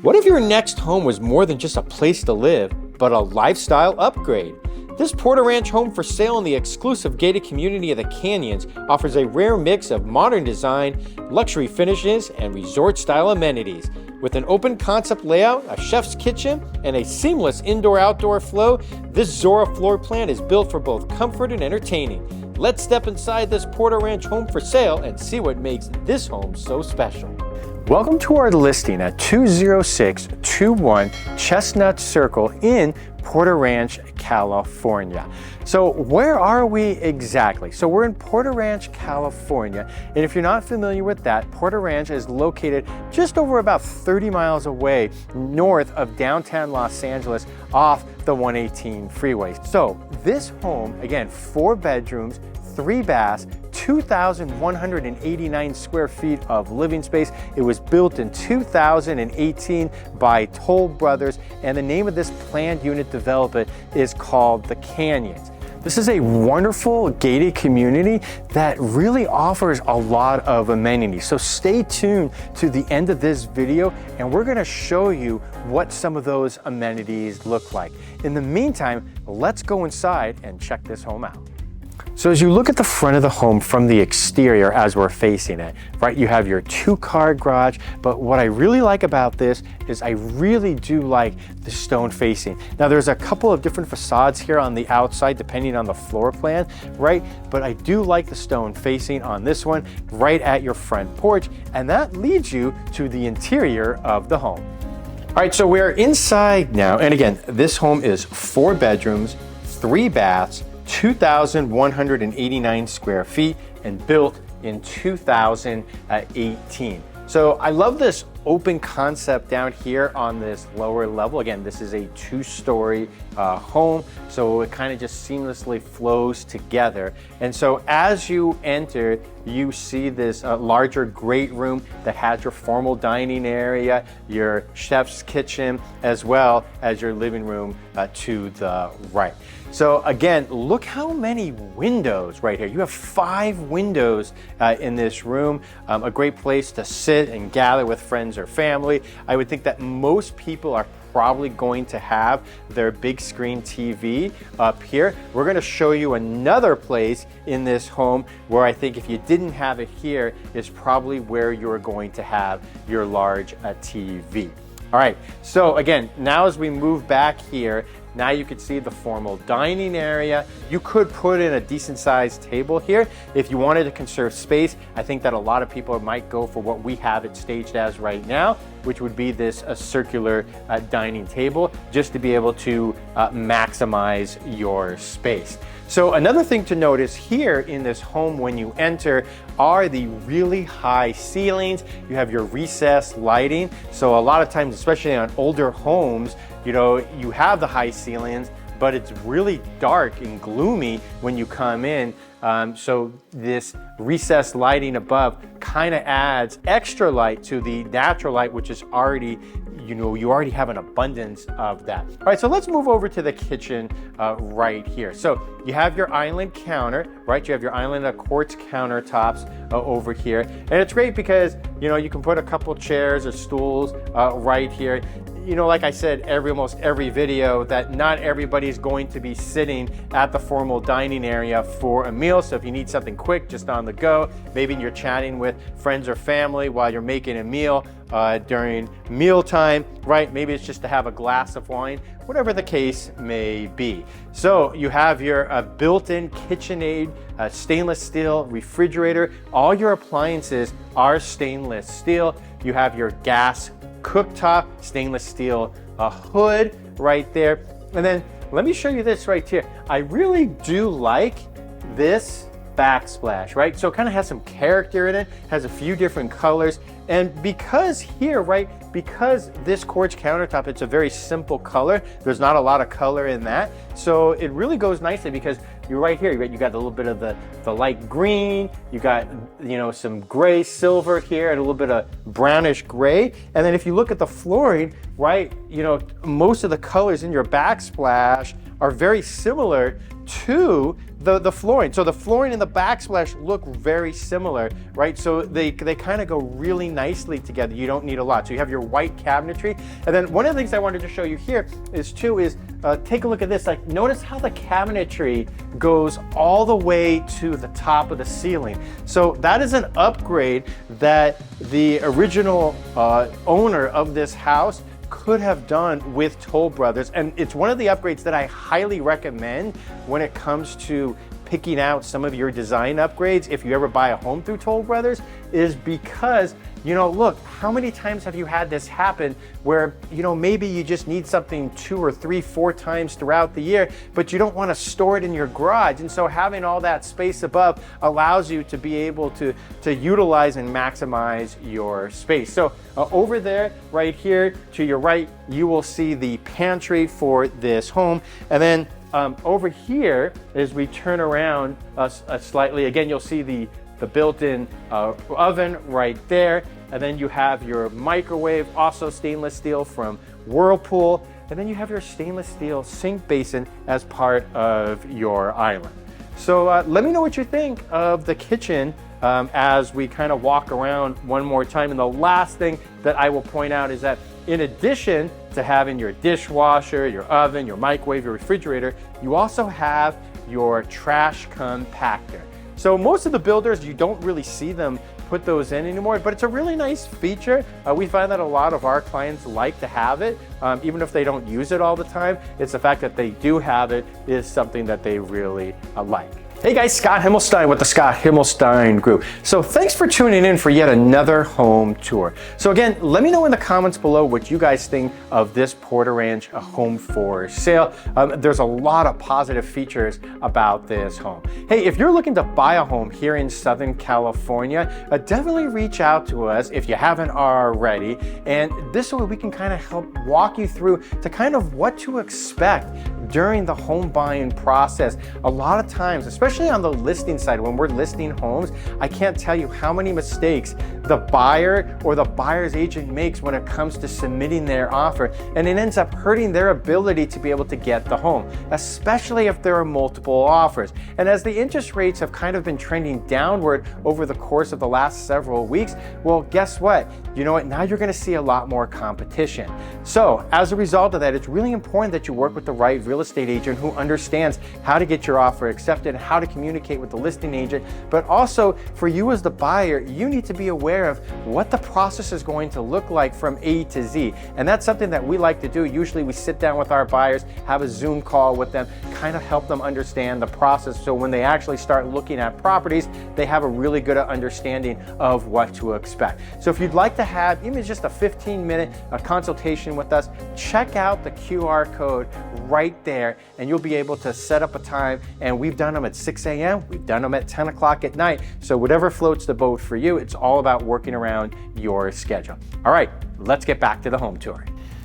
What if your next home was more than just a place to live, but a lifestyle upgrade? This Porter Ranch home for sale in the exclusive gated community of the Canyons offers a rare mix of modern design, luxury finishes, and resort-style amenities. With an open concept layout, a chef's kitchen, and a seamless indoor-outdoor flow, this ZORA floor plan is built for both comfort and entertaining. Let's step inside this Porter Ranch home for sale and see what makes this home so special. Welcome to our listing at 20621 Chestnut Circle in Porter Ranch, California. So where are we exactly? So we're in Porter Ranch, California. And if you're not familiar with that, Porter Ranch is located just over about 30 miles away north of downtown Los Angeles off the 118 freeway. So this home, again, 4 bedrooms, 3 baths, 2,189 square feet of living space. It was built in 2018 by Toll Brothers, and the name of this planned unit development is called the Canyons. This is a wonderful gated community that really offers a lot of amenities. So stay tuned to the end of this video and we're gonna show you what some of those amenities look like. In the meantime, let's go inside and check this home out. So as you look at the front of the home from the exterior as we're facing it, right, you have your 2-car garage, but what I really like about this is I really do like the stone facing. Now there's a couple of different facades here on the outside depending on the floor plan, right, but I do like the stone facing on this one right at your front porch, and that leads you to the interior of the home. All right, so we're inside now, and again, this home is 4 bedrooms, 3 baths, 2,189 square feet and built in 2018. So I love this open concept down here on this lower level. Again, this is a 2-story home, so it kind of just seamlessly flows together. And so as you enter, you see this larger great room that has your formal dining area, your chef's kitchen, as well as your living room to the right. So again, look how many windows right here. You have 5 windows in this room, a great place to sit and gather with friends or family. I would think that most people are probably going to have their big screen TV up here. We're going to show you another place in this home where I think if you didn't have it here is probably where you're going to have your large TV. All right, so again, now as we move back here, now you can see the formal dining area. You could put in a decent sized table here if you wanted to conserve space. I think that a lot of people might go for what we have it staged as right now, which would be this circular dining table, just to be able to maximize your space. So another thing to notice here in this home when you enter are the really high ceilings. You have your recessed lighting. So a lot of times, especially on older homes, you know, you have the high ceilings, but it's really dark and gloomy when you come in. So this recessed lighting above kind of adds extra light to the natural light, which is already, you know, you already have an abundance of that. All right, so let's move over to the kitchen right here. So you have your island counter, right? You have your island quartz countertops over here. And it's great because, you know, you can put a couple chairs or stools right here. You know, like I said, almost every video, that not everybody's going to be sitting at the formal dining area for a meal. So if you need something quick, just on the go, maybe you're chatting with friends or family while you're making a meal during mealtime, right? Maybe it's just to have a glass of wine, whatever the case may be. So you have your built-in KitchenAid stainless steel refrigerator. All your appliances are stainless steel. You have your gas cooktop, stainless steel hood right there. And then let me show you this right here. I really do like this backsplash, right? So it kind of has some character in it, has a few different colors. And because here, right, because this quartz countertop, it's a very simple color. There's not a lot of color in that. So it really goes nicely because you're right here, you got a little bit of the light green, you got, you know, some gray silver here and a little bit of brownish gray. And then if you look at the flooring, right, you know, most of the colors in your backsplash are very similar to the flooring. So the flooring and the backsplash look very similar, right? So they kind of go really nicely together. You don't need a lot. So you have your white cabinetry. And then one of the things I wanted to show you here is take a look at this. Like, notice how the cabinetry goes all the way to the top of the ceiling. So that is an upgrade that the original owner of this house could have done with Toll Brothers, and it's one of the upgrades that I highly recommend when it comes to picking out some of your design upgrades if you ever buy a home through Toll Brothers, is because, you know, look, how many times have you had this happen where, you know, maybe you just need something 2 or 3, 4 times throughout the year, but you don't want to store it in your garage. And so having all that space above allows you to be able to utilize and maximize your space. So over there, right here to your right, you will see the pantry for this home. And then over here, as we turn around slightly, again, you'll see the built-in oven right there. And then you have your microwave, also stainless steel from Whirlpool. And then you have your stainless steel sink basin as part of your island. So let me know what you think of the kitchen as we kind of walk around one more time. And the last thing that I will point out is that in addition to having your dishwasher, your oven, your microwave, your refrigerator, you also have your trash compactor. So most of the builders, you don't really see them put those in anymore, but it's a really nice feature. We find that a lot of our clients like to have it, even if they don't use it all the time. It's the fact that they do have it is something that they really like. Hey guys, Scott Himelstein with the Scott Himelstein Group. So thanks for tuning in for yet another home tour. So again, let me know in the comments below what you guys think of this Porter Ranch home for sale. There's a lot of positive features about this home. Hey, if you're looking to buy a home here in Southern California, definitely reach out to us if you haven't already. And this way we can kind of help walk you through to kind of what to expect during the home buying process. A lot of times, especially on the listing side, when we're listing homes, I can't tell you how many mistakes the buyer or the buyer's agent makes when it comes to submitting their offer, and it ends up hurting their ability to be able to get the home, especially if there are multiple offers. And as the interest rates have kind of been trending downward over the course of the last several weeks, well, guess what? You know what? Now you're going to see a lot more competition. So as a result of that, it's really important that you work with the right real estate agent who understands how to get your offer accepted and how to communicate with the listing agent. But also for you as the buyer, you need to be aware of what the process is going to look like from A to Z. And that's something that we like to do. Usually we sit down with our buyers, have a Zoom call with them, kind of help them understand the process. So when they actually start looking at properties, they have a really good understanding of what to expect. So if you'd like to have even just a 15-minute consultation with us, check out the QR code right there and you'll be able to set up a time. And we've done them at 6 a.m. We've done them at 10 o'clock at night. So whatever floats the boat for you, it's all about working around your schedule. All right, let's get back to the home tour.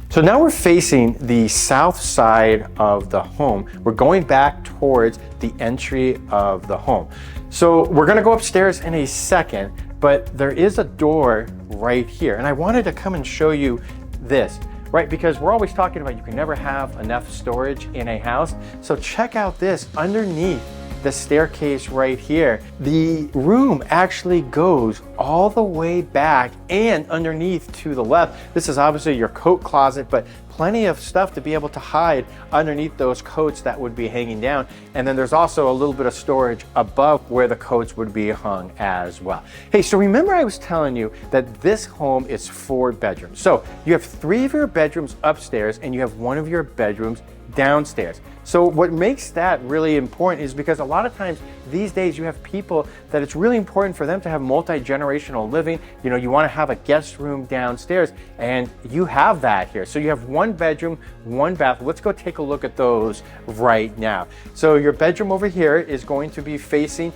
So now we're facing the south side of the home. We're going back towards the entry of the home. So we're gonna go upstairs in a second, but there is a door right here. And I wanted to come and show you this, right? Because we're always talking about you can never have enough storage in a house. So check out this underneath the staircase right here. The room actually goes all the way back and underneath to the left. This is obviously your coat closet, but plenty of stuff to be able to hide underneath those coats that would be hanging down. And then there's also a little bit of storage above where the coats would be hung as well. Hey, so remember I was telling you that this home is 4 bedrooms. So you have 3 of your bedrooms upstairs and you have 1 of your bedrooms downstairs. So what makes that really important is because a lot of times these days you have people that it's really important for them to have multi-generational living. You know, you want to have a guest room downstairs and you have that here. So you have 1 bedroom, 1 bath. Let's go take a look at those right now. So your bedroom over here is going to be facing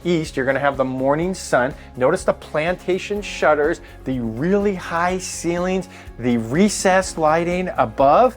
east. You're going to have the morning sun. Notice the plantation shutters, the really high ceilings, the recessed lighting above,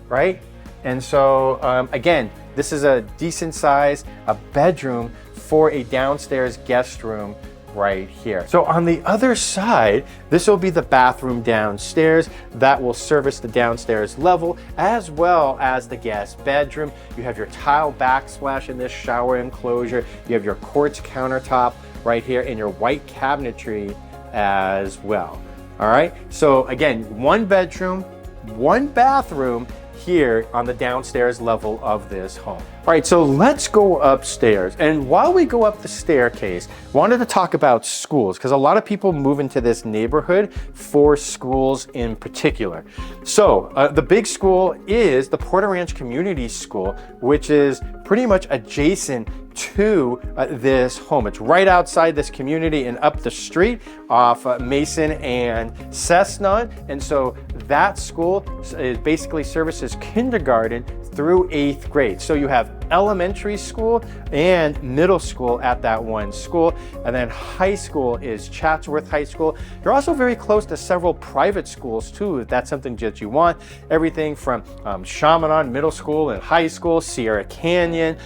right? And so again, this is a decent size bedroom for a downstairs guest room right here. So on the other side, this will be the bathroom downstairs that will service the downstairs level as well as the guest bedroom. You have your tile backsplash in this shower enclosure. You have your quartz countertop right here and your white cabinetry as well. All right, so again, one bedroom, one bathroom here on the downstairs level of this home. All right, so let's go upstairs. And while we go up the staircase, I wanted to talk about schools because a lot of people move into this neighborhood for schools in particular. So the big school is the Porter Ranch Community School, which is pretty much adjacent to this home. It's right outside this community and up the street off Mason and Chestnut. And so that school is basically services kindergarten through 8th grade. So you have elementary school and middle school at that one school. And then high school is Chatsworth High School. You're also very close to several private schools too, if that's something that you want. Everything from Chaminade Middle School and High School, Sierra Canyon,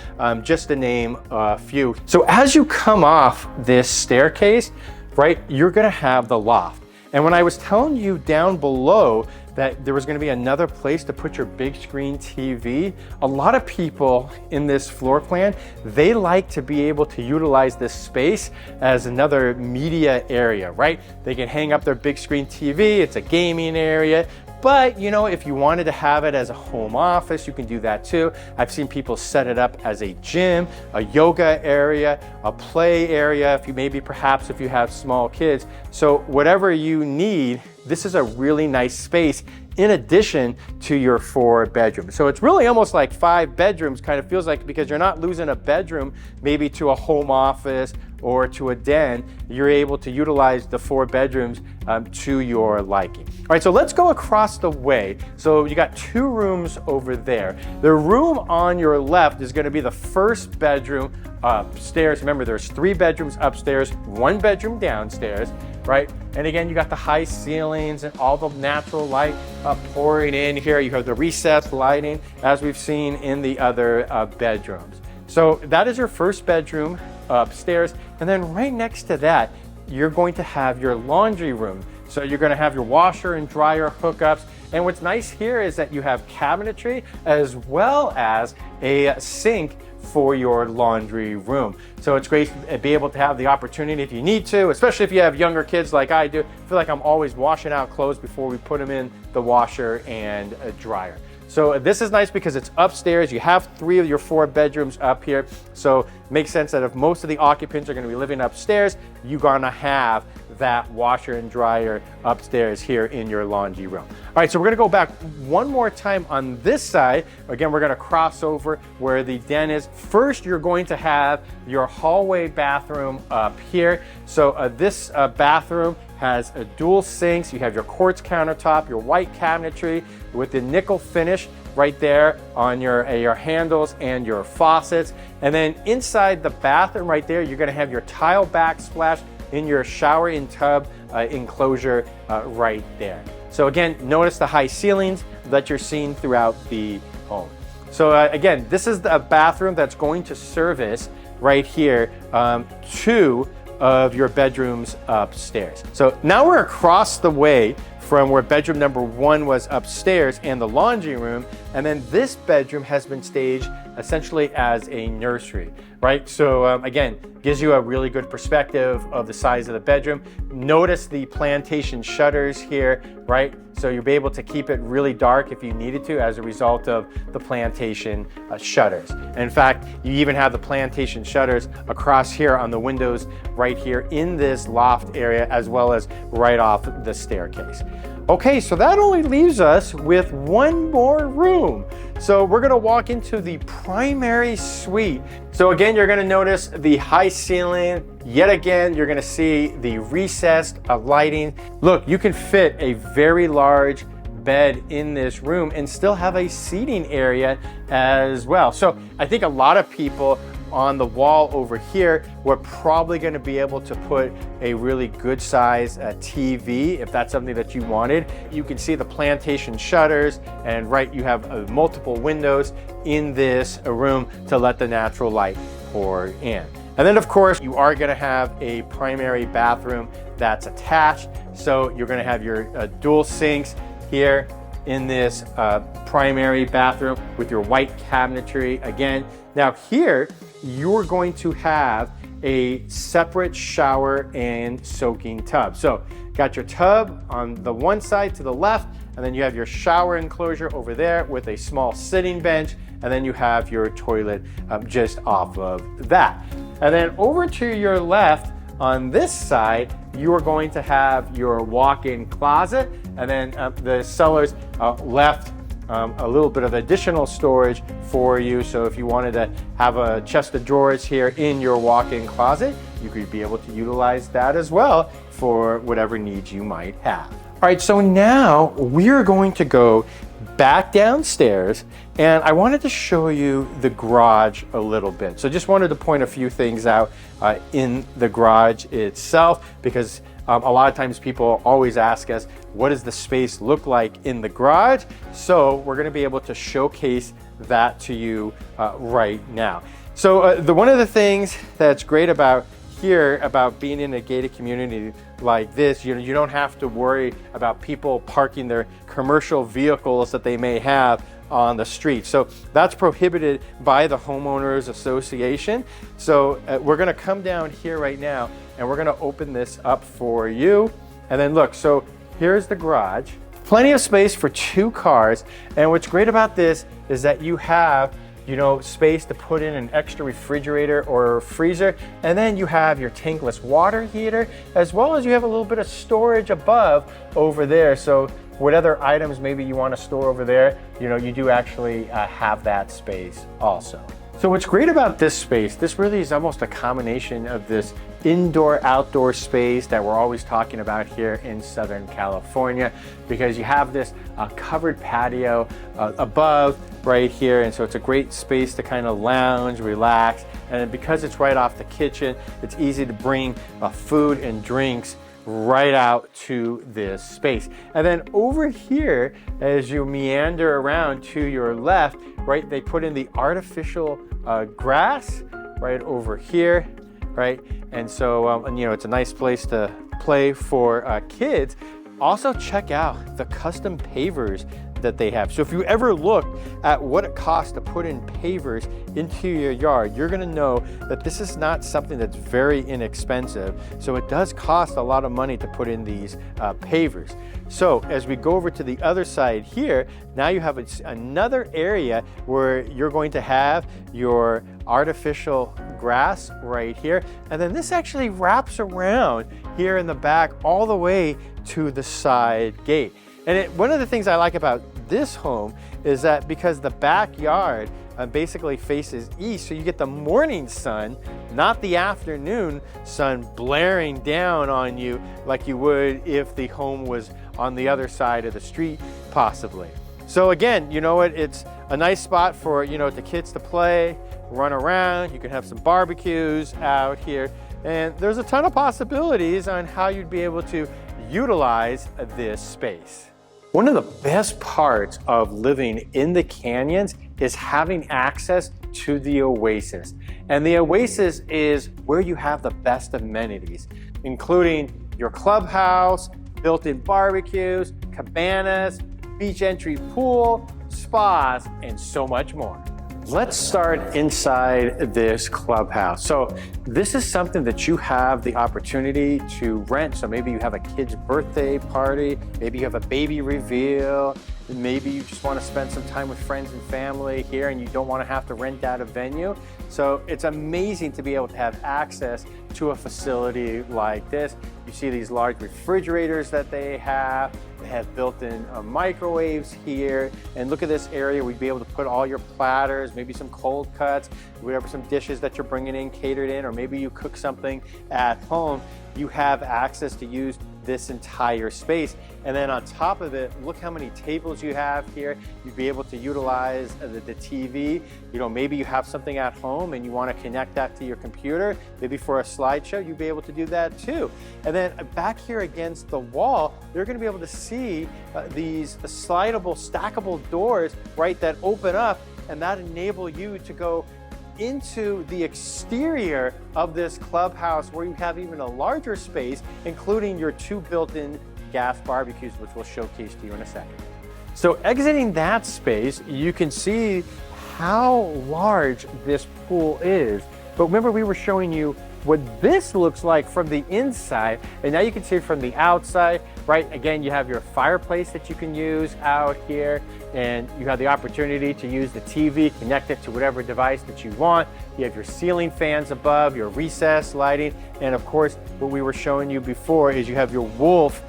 just to name a few. So as you come off this staircase, right, you're gonna have the loft. And when I was telling you down below that there was going to be another place to put your big screen TV, a lot of people in this floor plan, they like to be able to utilize this space as another media area, right? They can hang up their big screen TV, it's a gaming area. But you know, if you wanted to have it as a home office, you can do that too. I've seen people set it up as a gym, a yoga area, a play area, if you perhaps if you have small kids. So whatever you need, this is a really nice space in addition to your 4 bedrooms. So it's really almost like 5 bedrooms, kind of feels like, because you're not losing a bedroom maybe to a home office or to a den. You're able to utilize the 4 bedrooms to your liking. All right, so let's go across the way. So you got 2 rooms over there. The room on your left is going to be the first bedroom upstairs. Remember, there's 3 bedrooms upstairs, 1 bedroom downstairs, right? And again, you got the high ceilings and all the natural light pouring in here. You have the recessed lighting as we've seen in the other bedrooms. So that is your first bedroom upstairs. And then right next to that, you're going to have your laundry room. So you're going to have your washer and dryer hookups. And what's nice here is that you have cabinetry as well as a sink for your laundry room. So it's great to be able to have the opportunity if you need to, especially if you have younger kids like I do. I feel like I'm always washing out clothes before we put them in the washer and a dryer. So this is nice because it's upstairs. You have 3 of your 4 bedrooms up here. So it makes sense that if most of the occupants are going to be living upstairs, you're going to have that washer and dryer upstairs here in your laundry room. All right, so we're gonna go back one more time on this side. Again, we're gonna cross over where the den is. First, you're going to have your hallway bathroom up here. So this bathroom has a dual sinks. You have your quartz countertop, your white cabinetry with the nickel finish right there on your handles and your faucets. And then inside the bathroom right there, you're gonna have your tile backsplash in your shower and tub enclosure right there. So again, notice the high ceilings that you're seeing throughout the home. So again, this is the bathroom that's going to service right here 2 of your bedrooms upstairs. So now we're across the way from where bedroom number 1 was upstairs and the laundry room, and then this bedroom has been staged essentially as a nursery, right? So again, gives you a really good perspective of the size of the bedroom. Notice the plantation shutters here, right? So you'll be able to keep it really dark if you needed to as a result of the plantation shutters. And in fact, you even have the plantation shutters across here on the windows right here in this loft area, as well as right off the staircase. Okay, so that only leaves us with 1 more room. So we're gonna walk into the primary suite. So again, you're gonna notice the high ceiling. Yet again, you're gonna see the recessed lighting. Look, you can fit a very large bed in this room and still have a seating area as well. So I think a lot of people on the wall over here, we're probably going to be able to put a really good size TV if that's something that you wanted. You can see the plantation shutters, and right, you have multiple windows in this room to let the natural light pour in. And then of course, you are gonna have a primary bathroom that's attached. So you're gonna have your dual sinks here in this primary bathroom with your white cabinetry again. Now here, you're going to have a separate shower and soaking tub. So got your tub on the one side to the left, and then you have your shower enclosure over there with a small sitting bench, and then you have your toilet just off of that. And then over to your left, on this side, you are going to have your walk-in closet, and then the sellers left a little bit of additional storage for you. So if you wanted to have a chest of drawers here in your walk-in closet, you could be able to utilize that as well for whatever needs you might have. All right, so now we're going to go back downstairs, and I wanted to show you the garage a little bit. So just wanted to point a few things out in the garage itself, because a lot of times people always ask us, what does the space look like in the garage? So we're gonna be able to showcase that to you right now. So one of the things that's great about here, about being in a gated community like this, you don't have to worry about people parking their commercial vehicles that they may have on the street. So that's prohibited by the homeowners association. So we're gonna come down here right now, and we're gonna open this up for you. And then look, so here's the garage. Plenty of space for 2 cars. And what's great about this is that you have space to put in an extra refrigerator or freezer, and then you have your tankless water heater, as well as you have a little bit of storage above over there. So what other items maybe you want to store over there, you do actually have that space also. So what's great about this space, this really is almost a combination of this indoor-outdoor space that we're always talking about here in Southern California, because you have this covered patio above right here, and so it's a great space to kind of lounge, relax, and because it's right off the kitchen, it's easy to bring food and drinks right out to this space. And then over here, as you meander around to your left, right, they put in the artificial grass right over here, right? And so, it's a nice place to play for kids. Also check out the custom pavers that they have. So if you ever look at what it costs to put in pavers into your yard, you're gonna know that this is not something that's very inexpensive. So it does cost a lot of money to put in these pavers. So as we go over to the other side here, now you have another area where you're going to have your artificial grass right here. And then this actually wraps around here in the back all the way to the side gate. And one of the things I like about this home is that because the backyard basically faces east, so you get the morning sun, not the afternoon sun blaring down on you like you would if the home was on the other side of the street, possibly. So again, it's a nice spot for, the kids to play, run around. You can have some barbecues out here. And there's a ton of possibilities on how you'd be able to utilize this space. One of the best parts of living in the canyons is having access to the oasis. And the oasis is where you have the best amenities, including your clubhouse, built-in barbecues, cabanas, beach entry pool, spas, and so much more. Let's start inside this clubhouse. So this is something that you have the opportunity to rent. So maybe you have a kid's birthday party, maybe you have a baby reveal, maybe you just want to spend some time with friends and family here and you don't want to have to rent out a venue. So it's amazing to be able to have access to a facility like this. You see these large refrigerators that they have. They have built-in microwaves here. And look at this area. We'd be able to put all your platters, maybe some cold cuts, whatever, some dishes that you're bringing in, catered in, or maybe you cook something at home. You have access to use this entire space. And then on top of it, look how many tables you have here. You'd be able to utilize the TV. Maybe you have something at home and you want to connect that to your computer, maybe for a slideshow, you'd be able to do that too. And then back here against the wall, you're going to be able to see these slidable, stackable doors, right, that open up, and that enable you to go into the exterior of this clubhouse where you have even a larger space, including your 2 built-in gas barbecues, which we'll showcase to you in a second. So exiting that space, you can see how large this pool is. But remember, we were showing you what this looks like from the inside, and now you can see it from the outside, right? Again, you have your fireplace that you can use out here, and you have the opportunity to use the TV, connect it to whatever device that you want. You have your ceiling fans above, your recessed lighting, and of course, what we were showing you before is you have your Wolf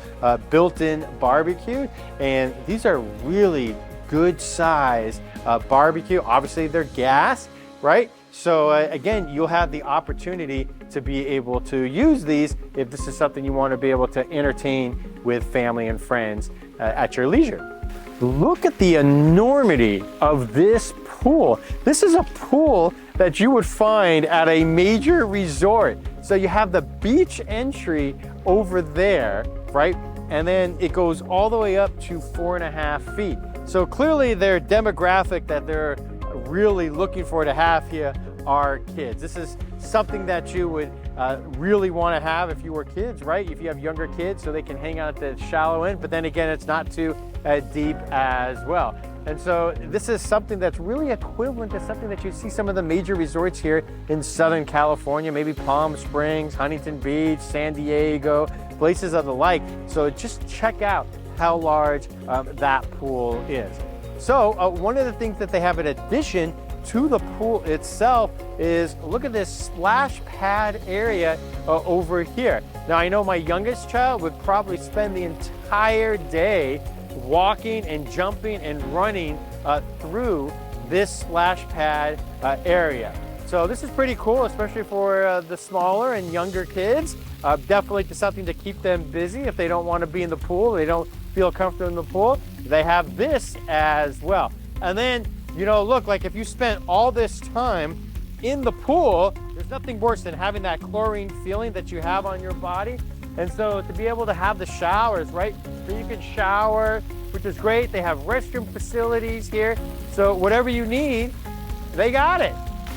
built-in barbecue, and these are really good size barbecue. Obviously, they're gas, right? So again, you'll have the opportunity to be able to use these if this is something you want to be able to entertain with family and friends at your leisure. Look at the enormity of this pool. This is a pool that you would find at a major resort. So you have the beach entry over there, right? And then it goes all the way up to 4.5 feet. So clearly their demographic that they're really looking for to have here are kids. This is something that you would really want to have if you were kids, right? If you have younger kids, so they can hang out at the shallow end, but then again, it's not too deep as well. And so this is something that's really equivalent to something that you see some of the major resorts here in Southern California, maybe Palm Springs, Huntington Beach, San Diego, places of the like. So just check out how large that pool is. So one of the things that they have in addition to the pool itself is, look at this splash pad area over here. Now I know my youngest child would probably spend the entire day walking and jumping and running through this splash pad area. So this is pretty cool, especially for the smaller and younger kids. Definitely something to keep them busy if they don't want to be in the pool, they don't feel comfortable in the pool. They have this as well. And then, you know, look, like if you spent all this time in the pool, there's nothing worse than having that chlorine feeling that you have on your body. And so to be able to have the showers, right? So you can shower, which is great. They have restroom facilities here. So whatever you need, they got it.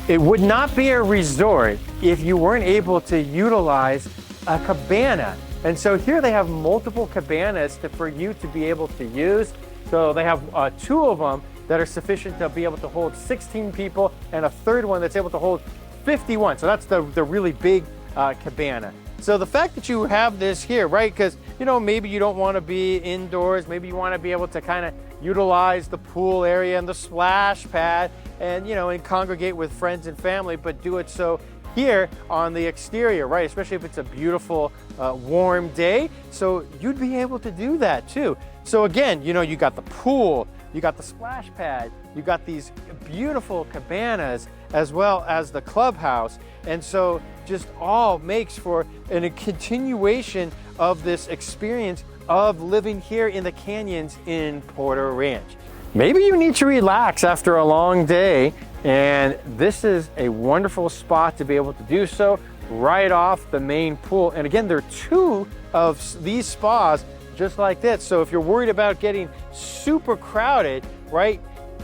It would not be a resort if you weren't able to utilize a cabana. And so here they have multiple cabanas for you to be able to use. So they have 2 of them that are sufficient to be able to hold 16 people, and a 3rd one that's able to hold 51. So that's the really big cabana. So the fact that you have this here, right? Because, you know, maybe you don't want to be indoors. Maybe you want to be able to kind of utilize the pool area and the splash pad and, you know, and congregate with friends and family, but do it so here on the exterior, right? Especially if it's a beautiful, warm day. So you'd be able to do that too. So again, you know, you got the pool, you got the splash pad, you got these beautiful cabanas, as well as the clubhouse. And so just all makes for a continuation of this experience of living here in the canyons in Porter Ranch. Maybe you need to relax after a long day, and this is a wonderful spot to be able to do so right off the main pool. And again, there are 2 of these spas just like this. So if you're worried about getting super crowded, right,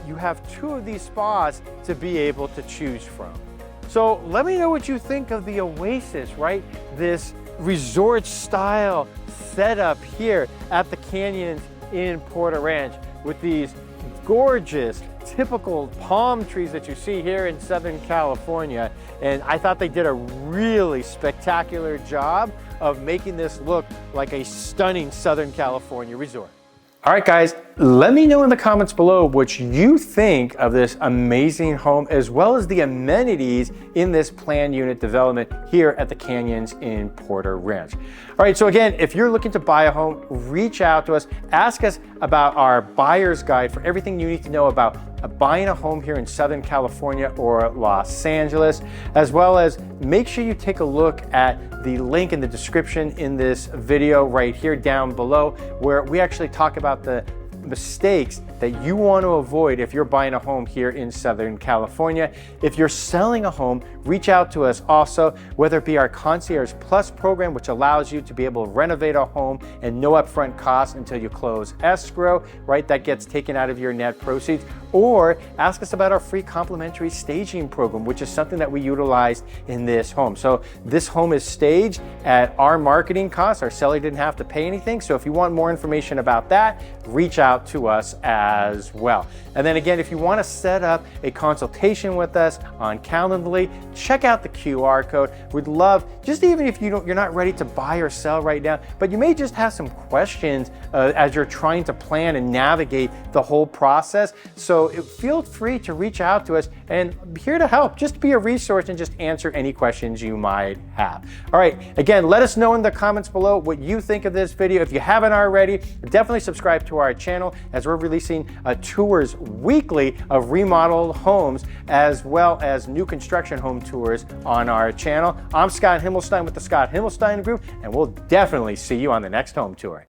you have 2 of these spas to be able to choose from. So let me know what you think of the Oasis, right? This resort style setup here at the canyons in Porter Ranch with these gorgeous, typical palm trees that you see here in Southern California. And I thought they did a really spectacular job of making this look like a stunning Southern California resort. All right, guys, let me know in the comments below what you think of this amazing home, as well as the amenities in this planned unit development here at the Canyons in Porter Ranch. All right, so again, if you're looking to buy a home, reach out to us, ask us about our buyer's guide for everything you need to know about buying a home here in Southern California or Los Angeles, as well as make sure you take a look at the link in the description in this video right here down below, where we actually talk about the mistakes that you want to avoid if you're buying a home here in Southern California. If you're selling a home, reach out to us also, whether it be our Concierge Plus program, which allows you to be able to renovate a home and no upfront costs until you close escrow, right? That gets taken out of your net proceeds. or ask us about our free complimentary staging program, which is something that we utilized in this home. So this home is staged at our marketing costs. Our seller didn't have to pay anything. So if you want more information about that, reach out to us as well. And then again, if you want to set up a consultation with us on Calendly, check out the QR code. We'd love, just even if you're not ready to buy or sell right now, but you may just have some questions as you're trying to plan and navigate the whole process. So feel free to reach out to us, and I'm here to help, just be a resource and just answer any questions you might have. All right, again, let us know in the comments below what you think of this video. If you haven't already, definitely subscribe to our channel, as we're releasing tours weekly of remodeled homes as well as new construction home tours on our channel. I'm Scott Himelstein with the Scott Himelstein Group, and we'll definitely see you on the next home tour.